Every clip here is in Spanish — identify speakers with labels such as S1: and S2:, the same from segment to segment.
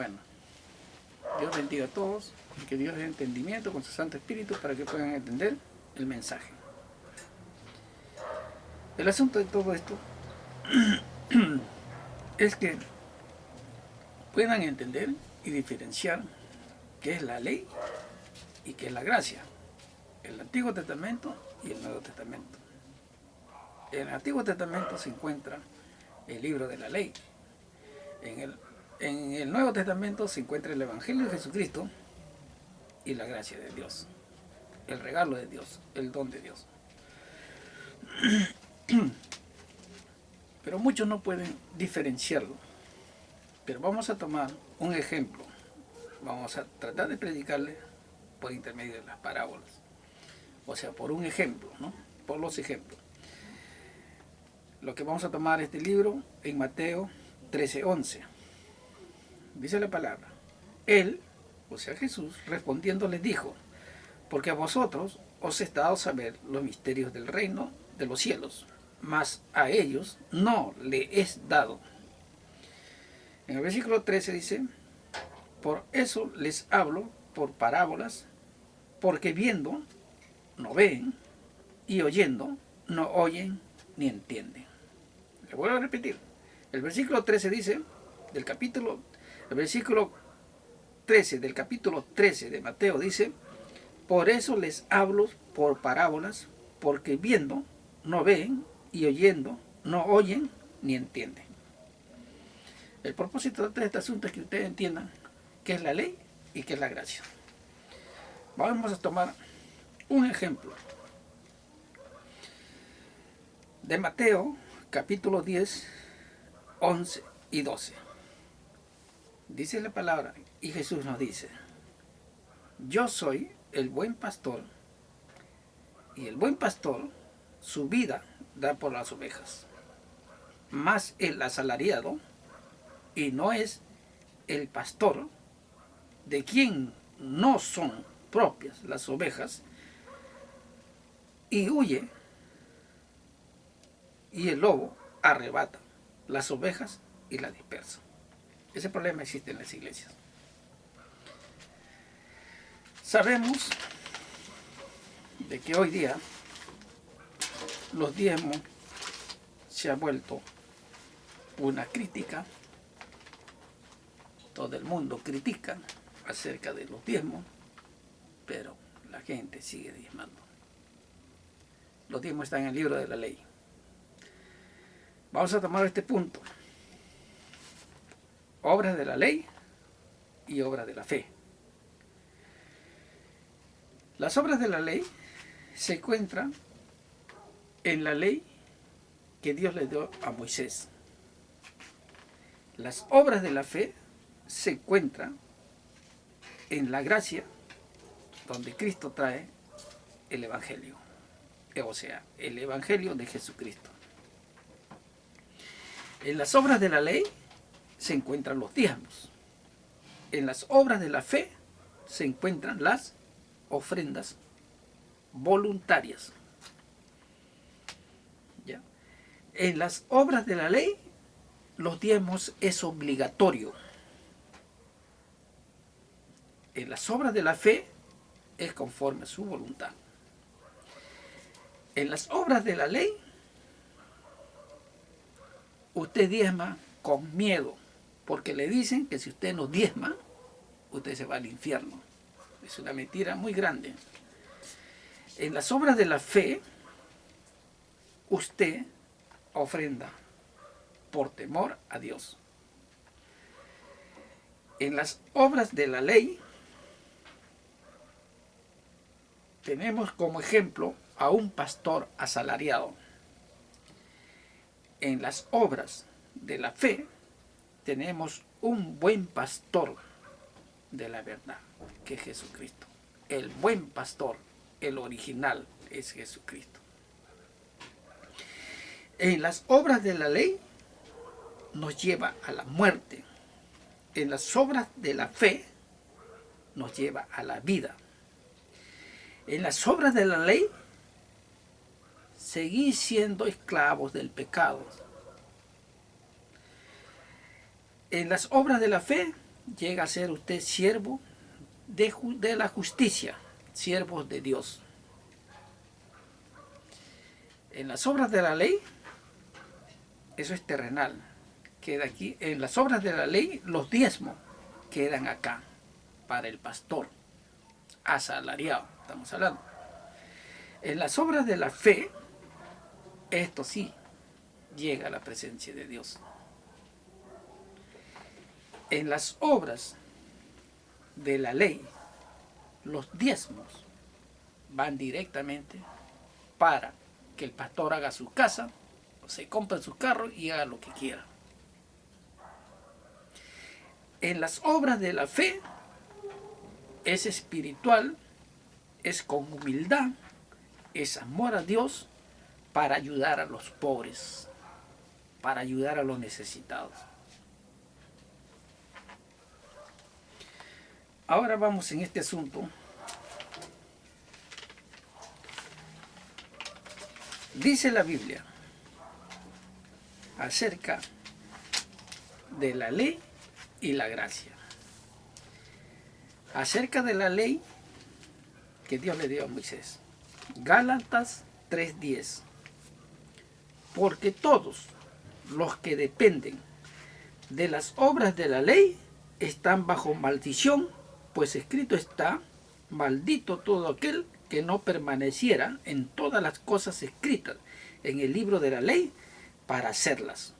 S1: Bueno, Dios bendiga a todos y que Dios dé entendimiento con su Santo Espíritu para que puedan entender el mensaje. El asunto de todo esto es que puedan entender y diferenciar qué es la ley y qué es la gracia, el Antiguo Testamento y el Nuevo Testamento. En el Antiguo Testamento se encuentra el libro de la ley. En el Nuevo Testamento se encuentra el Evangelio de Jesucristo y la gracia de Dios, el regalo de Dios, el don de Dios. Pero muchos no pueden diferenciarlo. Pero vamos a tomar un ejemplo. Vamos a tratar de predicarle por intermedio de las parábolas. O sea, por un ejemplo, ¿no? Por los ejemplos. Lo que vamos a tomar este libro en Mateo 13:11. Dice la palabra: Él, o sea Jesús, respondiendo les dijo: porque a vosotros os es dado saber los misterios del reino de los cielos, mas a ellos no le es dado. En el versículo 13 dice: por eso les hablo por parábolas, porque viendo no ven, y oyendo no oyen ni entienden. Le vuelvo a repetir. El versículo 13 dice, el versículo 13 del capítulo 13 de Mateo dice: por eso les hablo por parábolas, porque viendo no ven, y oyendo no oyen ni entienden. El propósito de este asunto es que ustedes entiendan qué es la ley y qué es la gracia. Vamos a tomar un ejemplo de Mateo capítulo 10, 11 y 12. Dice la palabra, y Jesús nos dice: yo soy el buen pastor, y el buen pastor su vida da por las ovejas. Mas el asalariado, y no es el pastor, de quien no son propias las ovejas, y huye, y el lobo arrebata las ovejas y las dispersa. Ese problema existe en las iglesias. Sabemos de que hoy día los diezmos se ha vuelto una crítica. Todo el mundo critica acerca de los diezmos, pero la gente sigue diezmando. Los diezmos están en el libro de la ley. Vamos a tomar este punto: obras de la ley y obras de la fe. Las obras de la ley se encuentran en la ley que Dios le dio a Moisés. Las obras de la fe se encuentran en la gracia, donde Cristo trae el Evangelio, o sea, el Evangelio de Jesucristo. En las obras de la ley se encuentran los diezmos. En las obras de la fe se encuentran las ofrendas voluntarias. ¿Ya? En las obras de la ley, los diezmos es obligatorio. En las obras de la fe es conforme a su voluntad. En las obras de la ley, usted diezma con miedo, porque le dicen que si usted no diezma, usted se va al infierno. Es una mentira muy grande. En las obras de la fe, usted ofrenda por temor a Dios. En las obras de la ley, tenemos como ejemplo a un pastor asalariado. En las obras de la fe, tenemos un buen pastor de la verdad, que es Jesucristo. El buen pastor, el original, es Jesucristo. En las obras de la ley, nos lleva a la muerte. En las obras de la fe, nos lleva a la vida. En las obras de la ley, seguís siendo esclavos del pecado. En las obras de la fe, llega a ser usted siervo de la justicia, siervos de Dios. En las obras de la ley, eso es terrenal, queda aquí. En las obras de la ley, los diezmos quedan acá, para el pastor, asalariado, estamos hablando. En las obras de la fe, esto sí, llega a la presencia de Dios. En las obras de la ley, los diezmos van directamente para que el pastor haga su casa, se compre su carro y haga lo que quiera. En las obras de la fe es espiritual, es con humildad, es amor a Dios para ayudar a los pobres, para ayudar a los necesitados. Ahora vamos en este asunto. Dice la Biblia acerca de la ley y la gracia. Acerca de la ley que Dios le dio a Moisés. Gálatas 3:10. Porque todos los que dependen de las obras de la ley están bajo maldición, pues escrito está: maldito todo aquel que no permaneciera en todas las cosas escritas en el libro de la ley para hacerlas.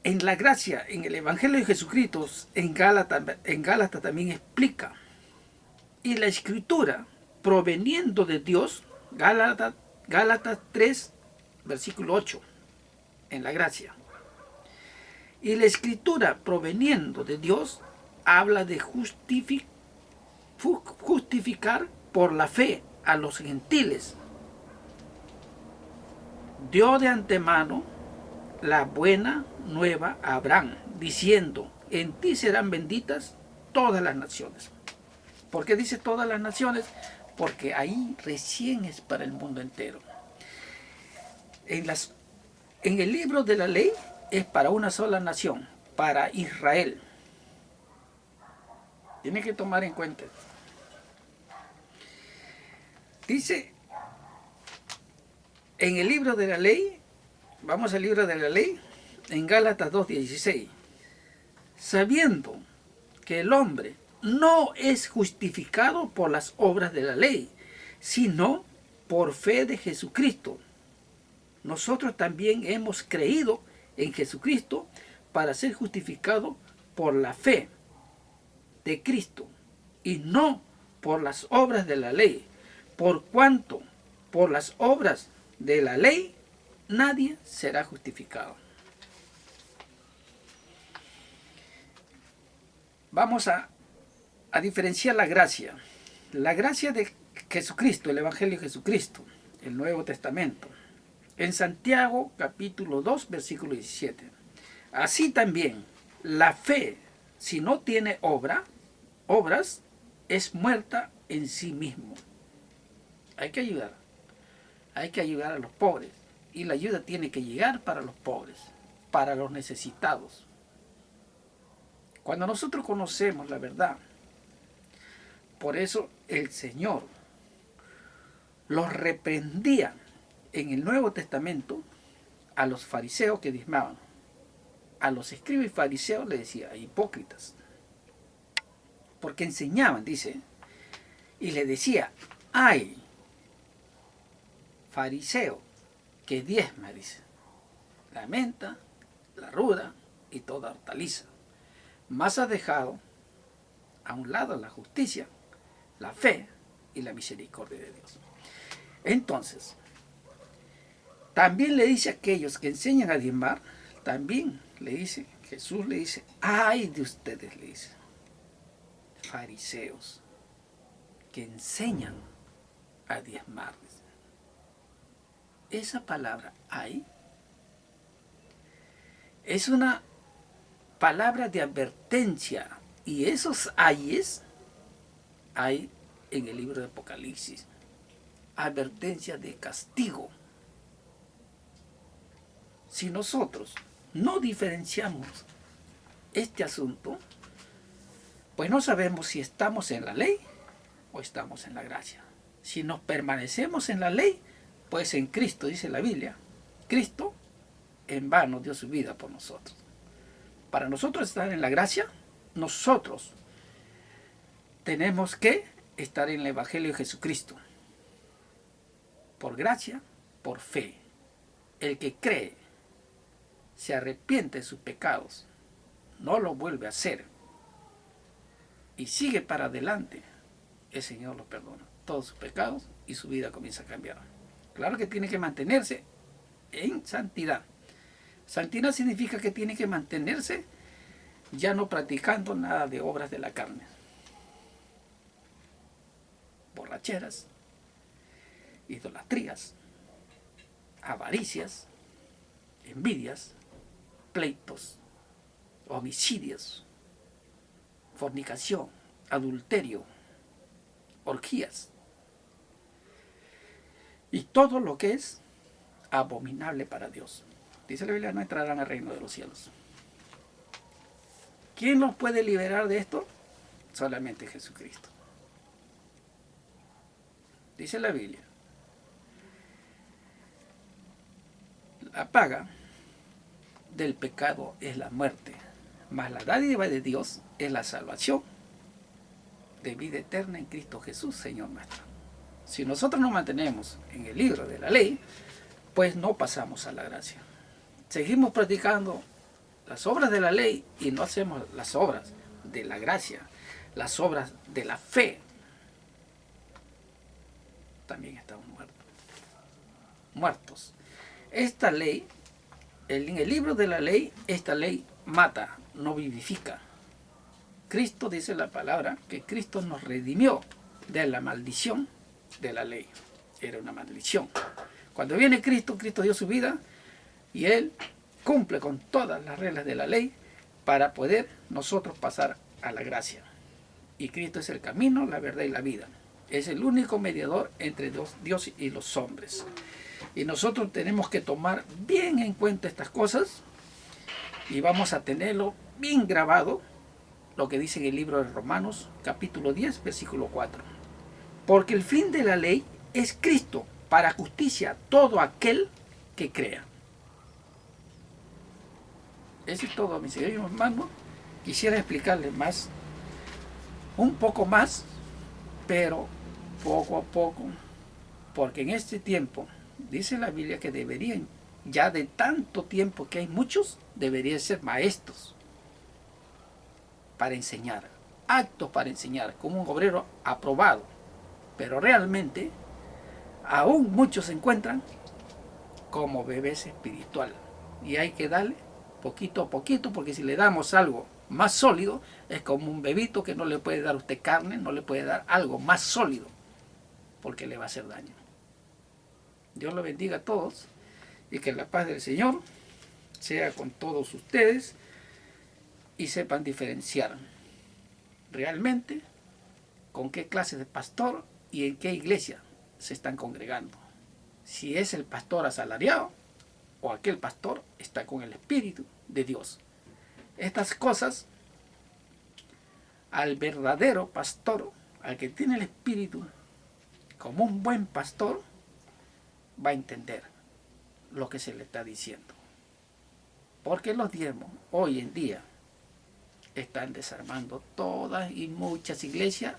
S1: En la gracia, en el Evangelio de Jesucristo, en Gálatas también explica. Y la Escritura, proveniendo de Dios, Gálatas 3, versículo 8, en la gracia. Y la Escritura, proveniendo de Dios, habla de justificar por la fe a los gentiles. Dio de antemano la buena nueva a Abraham, diciendo: en ti serán benditas todas las naciones. ¿Por qué dice todas las naciones? Porque ahí recién es para el mundo entero. En el libro de la ley es para una sola nación, para Israel. Tiene que tomar en cuenta. Dice en el libro de la ley, vamos al libro de la ley, en Gálatas 2:16, sabiendo que el hombre no es justificado por las obras de la ley, sino por fe de Jesucristo. Nosotros también hemos creído en Jesucristo para ser justificados por la fe de Cristo y no por las obras de la ley, por cuanto por las obras de la ley nadie será justificado. Vamos a diferenciar la gracia. La gracia de Jesucristo, el Evangelio de Jesucristo, el Nuevo Testamento. En Santiago capítulo 2, versículo 17. Así también, la fe, si no tiene obras, es muerta en sí mismo. Hay que ayudar. Hay que ayudar a los pobres. Y la ayuda tiene que llegar para los pobres, para los necesitados. Cuando nosotros conocemos la verdad, por eso el Señor los reprendía en el Nuevo Testamento a los fariseos que diezmaban. A los escribas y fariseos les decía: hipócritas. Porque enseñaban, dice, y le decía: ay, fariseo, que diezma, dice, la menta, la ruda y toda hortaliza. Más has dejado a un lado la justicia, la fe y la misericordia de Dios. Entonces, también le dice a aquellos que enseñan a diezmar, también le dice, Jesús le dice: ay de ustedes, le dice, fariseos, que enseñan a diezmar. Esa palabra ay es una palabra de advertencia, y esos ayes hay en el libro de Apocalipsis, advertencia de castigo si nosotros no diferenciamos este asunto, pues no sabemos si estamos en la ley o estamos en la gracia. Si nos permanecemos en la ley, pues en Cristo, dice la Biblia, Cristo en vano dio su vida por nosotros. Para nosotros estar en la gracia, nosotros tenemos que estar en el Evangelio de Jesucristo. Por gracia, por fe. El que cree, se arrepiente de sus pecados, no lo vuelve a hacer y sigue para adelante, el Señor lo perdona todos sus pecados y su vida comienza a cambiar. Claro que tiene que mantenerse en santidad. Santidad significa que tiene que mantenerse ya no practicando nada de obras de la carne. Borracheras, idolatrías, avaricias, envidias, pleitos, homicidios, fornicación, adulterio, orgías y todo lo que es abominable para Dios. Dice la Biblia, no entrarán al reino de los cielos. ¿Quién nos puede liberar de esto? Solamente Jesucristo. Dice la Biblia, la paga del pecado es la muerte, mas la dádiva de Dios es la salvación de vida eterna en Cristo Jesús, Señor nuestro. Si nosotros nos mantenemos en el libro de la ley, pues no pasamos a la gracia. Seguimos practicando las obras de la ley y no hacemos las obras de la gracia, las obras de la fe. También estamos muertos. Esta ley, en el libro de la ley, esta ley mata, no vivifica. Cristo, dice la palabra, que Cristo nos redimió de la maldición de la ley. Era una maldición. Cuando viene Cristo, Cristo dio su vida y Él cumple con todas las reglas de la ley para poder nosotros pasar a la gracia. Y Cristo es el camino, la verdad y la vida. Es el único mediador entre Dios y los hombres. Y nosotros tenemos que tomar bien en cuenta estas cosas y vamos a tenerlo bien grabado, lo que dice en el libro de Romanos, capítulo 10, versículo 4. Porque el fin de la ley es Cristo para justicia a todo aquel que crea. Eso es todo, mis queridos hermanos. Quisiera explicarles más, un poco más, pero poco a poco, porque en este tiempo, dice la Biblia que deberían, ya de tanto tiempo que hay muchos, deberían ser maestros para enseñar, aptos para enseñar, como un obrero aprobado. Pero realmente, aún muchos se encuentran como bebés espirituales. Y hay que darle poquito a poquito, porque si le damos algo más sólido, es como un bebito que no le puede dar usted carne, no le puede dar algo más sólido, porque le va a hacer daño. Dios los bendiga a todos y que la paz del Señor sea con todos ustedes y sepan diferenciar realmente con qué clase de pastor y en qué iglesia se están congregando. Si es el pastor asalariado o aquel pastor está con el Espíritu de Dios. Estas cosas al verdadero pastor, al que tiene el Espíritu como un buen pastor, va a entender lo que se le está diciendo. Porque los diezmos hoy en día están desarmando todas y muchas iglesias.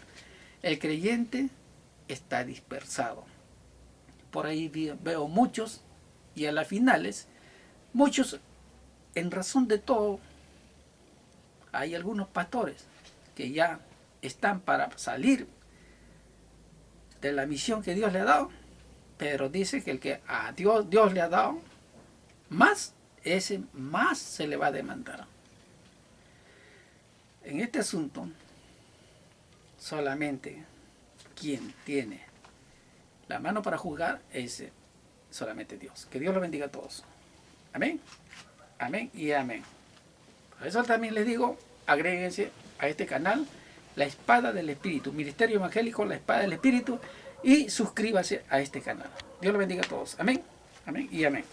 S1: El creyente está dispersado. Por ahí veo muchos y a las finales, muchos en razón de todo, hay algunos pastores que ya están para salir de la misión que Dios le ha dado, pero dice que el que a Dios le ha dado más, ese más se le va a demandar. En este asunto, solamente quien tiene la mano para juzgar es solamente Dios. Que Dios los bendiga a todos. Amén. Amén y amén. Por eso también les digo, agréguense a este canal, La Espada del Espíritu, Ministerio Evangélico, La Espada del Espíritu, y suscríbase a este canal. Dios los bendiga a todos. Amén. Amén y amén.